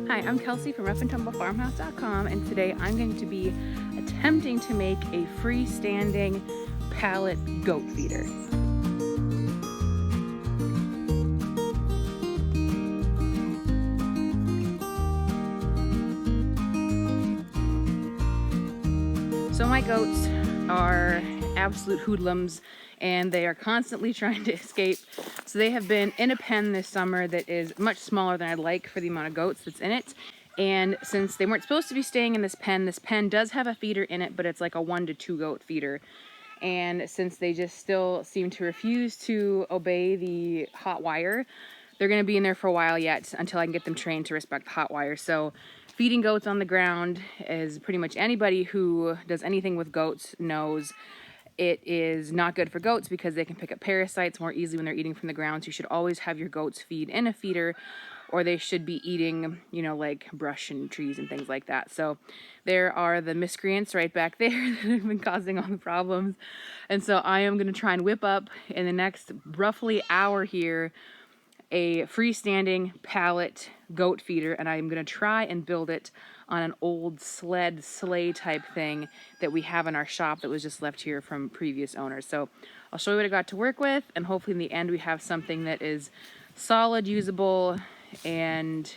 Hi, I'm Kelsey from roughandtumblefarmhouse.com, and today I'm going to be attempting to make a freestanding pallet goat feeder. So my goats are absolute hoodlums, and they are constantly trying to escape. So they have been in a pen this summer that is much smaller than I'd like for the amount of goats that's in it. And since they weren't supposed to be staying in this pen does have a feeder in it, but it's like a 1 to 2 goat feeder. And since they just still seem to refuse to obey the hot wire, they're going to be in there for a while yet until I can get them trained to respect the hot wire. So feeding goats on the ground, as pretty much anybody who does anything with goats knows, it is not good for goats because they can pick up parasites more easily when they're eating from the ground. So you should always have your goats feed in a feeder, or they should be eating, like brush and trees and things like that. So there are the miscreants right back there that have been causing all the problems. And so I am going to try and whip up in the next roughly hour here a freestanding pallet goat feeder, and I'm going to try and build it on an old sleigh type thing that we have in our shop that was just left here from previous owners. So I'll show you what I got to work with, and hopefully in the end we have something that is solid, usable, and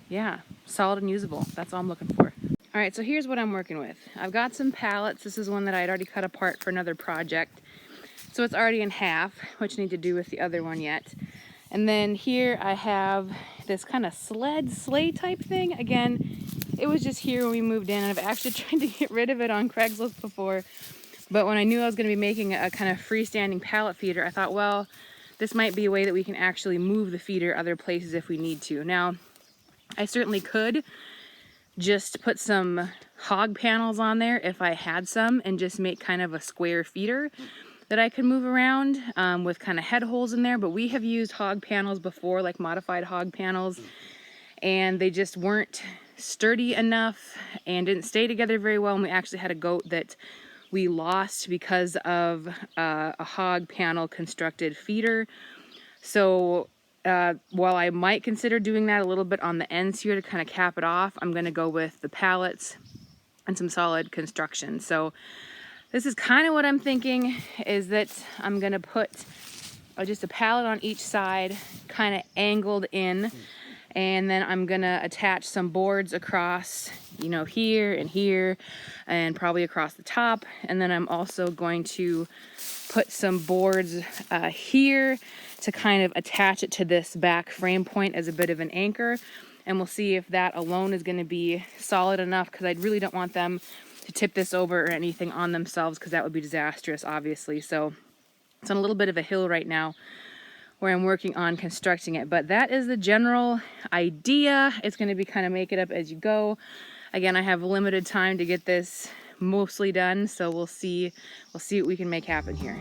yeah, solid and usable. That's all I'm looking for. All right, so here's what I'm working with. I've got some pallets. This is one that I had already cut apart for another project. So it's already in half, which I need to do with the other one yet. And then here I have this kind of sleigh type thing. Again, it was just here when we moved in. I've actually tried to get rid of it on Craigslist before, but when I knew I was going to be making a kind of freestanding pallet feeder, I thought, well, this might be a way that we can actually move the feeder other places if we need to. Now, I certainly could just put some hog panels on there if I had some and just make kind of a square feeder that I could move around with kind of head holes in there. But we have used hog panels before, like modified hog panels, and they just weren't sturdy enough and didn't stay together very well. And we actually had a goat that we lost because of a hog panel constructed feeder. So while I might consider doing that a little bit on the ends here to kind of cap it off, I'm going to go with the pallets and some solid construction. So this is kind of what I'm thinking, is that I'm going to put just a pallet on each side, kind of angled in, and then I'm going to attach some boards across, here, and probably across the top. And then I'm also going to put some boards here to kind of attach it to this back frame point as a bit of an anchor. And we'll see if that alone is going to be solid enough, because I really don't want them to tip this over or anything on themselves, because that would be disastrous, obviously. So it's on a little bit of a hill right now where I'm working on constructing it, but that is the general idea. It's going to be kind of make it up as you go. Again, I have limited time to get this mostly done, so we'll see what we can make happen here.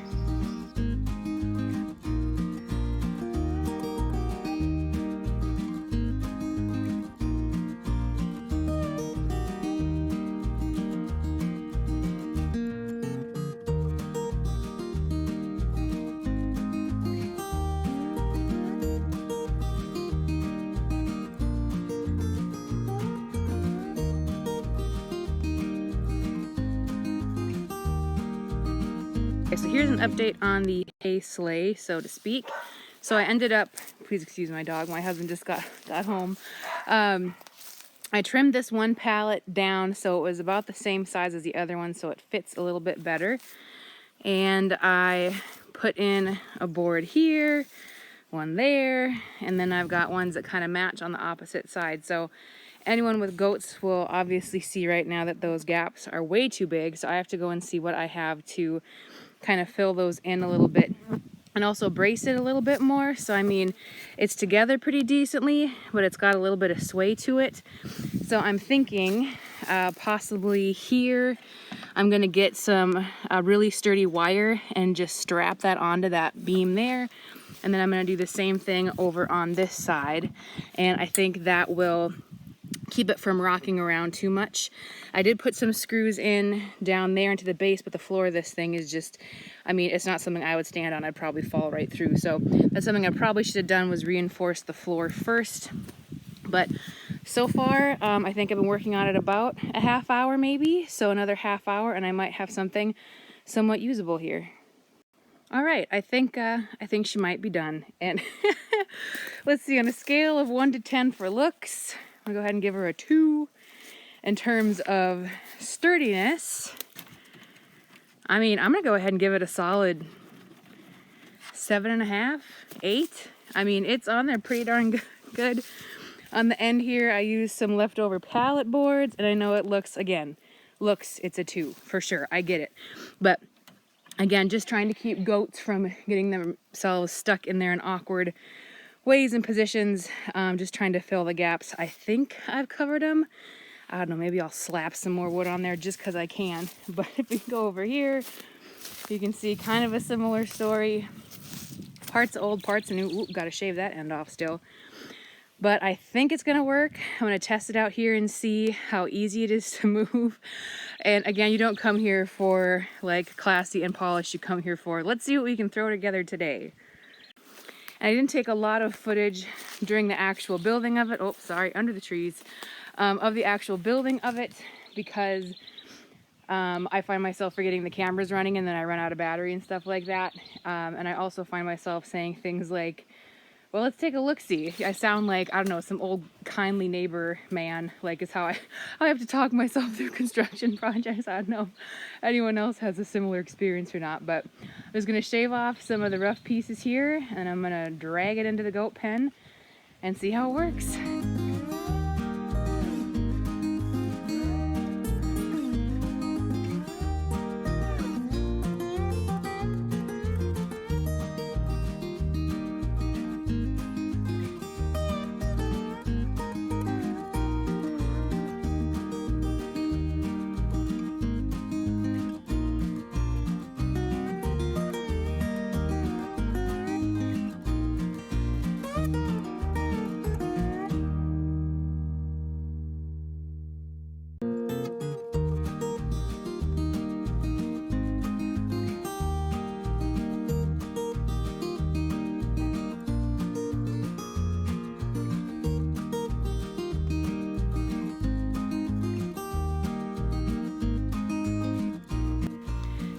Okay, so here's an update on the hay sleigh, so to speak. So I ended up, please excuse my dog, my husband just got home. I trimmed this one pallet down so it was about the same size as the other one, so it fits a little bit better. And I put in a board here, one there, and then I've got ones that kind of match on the opposite side. So anyone with goats will obviously see right now that those gaps are way too big, so I have to go and see what I have to kind of fill those in a little bit and also brace it a little bit more. So I mean, it's together pretty decently, but it's got a little bit of sway to it. So I'm thinking possibly here I'm gonna get some really sturdy wire and just strap that onto that beam there, and then I'm gonna do the same thing over on this side, and I think that will keep it from rocking around too much. I did put some screws in down there into the base, but the floor of this thing is just, it's not something I would stand on. I'd probably fall right through. So that's something I probably should have done, was reinforce the floor first. But So far, I think I've been working on it about a half hour maybe, so another half hour and I might have something somewhat usable here. All right, I think she might be done. And let's see, on a scale of 1 to 10 for looks, I'm gonna go ahead and give her a 2. In terms of sturdiness, I mean, I'm gonna go ahead and give it a solid 7.5, 8. I mean, it's on there pretty darn good. On the end here, I used some leftover pallet boards, and I know it looks, it's a 2 for sure. I get it. But again, just trying to keep goats from getting themselves stuck in there in awkward ways and positions. Just trying to fill the gaps. I think I've covered them. I don't know, maybe I'll slap some more wood on there just because I can. But if you go over here, you can see kind of a similar story. Parts old, parts new. Ooh, gotta shave that end off still. But I think it's gonna work. I'm gonna test it out here and see how easy it is to move. And again, you don't come here for like classy and polished. You come here for, let's see what we can throw together today. And I didn't take a lot of footage during the actual building of it. Oh, sorry, under the trees. Of the actual building of it, because I find myself forgetting the camera's running and then I run out of battery and stuff like that. And I also find myself saying things like, well, let's take a look-see. I sound like, I don't know, some old kindly neighbor man, like is how I have to talk myself through construction projects. I don't know if anyone else has a similar experience or not, but I was gonna shave off some of the rough pieces here and I'm gonna drag it into the goat pen and see how it works.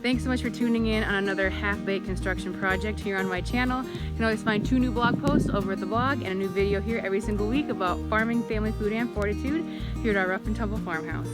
Thanks so much for tuning in on another half-baked construction project here on my channel. You can always find 2 new blog posts over at the blog and a new video here every single week about farming, family food, and fortitude here at our rough and tumble farmhouse.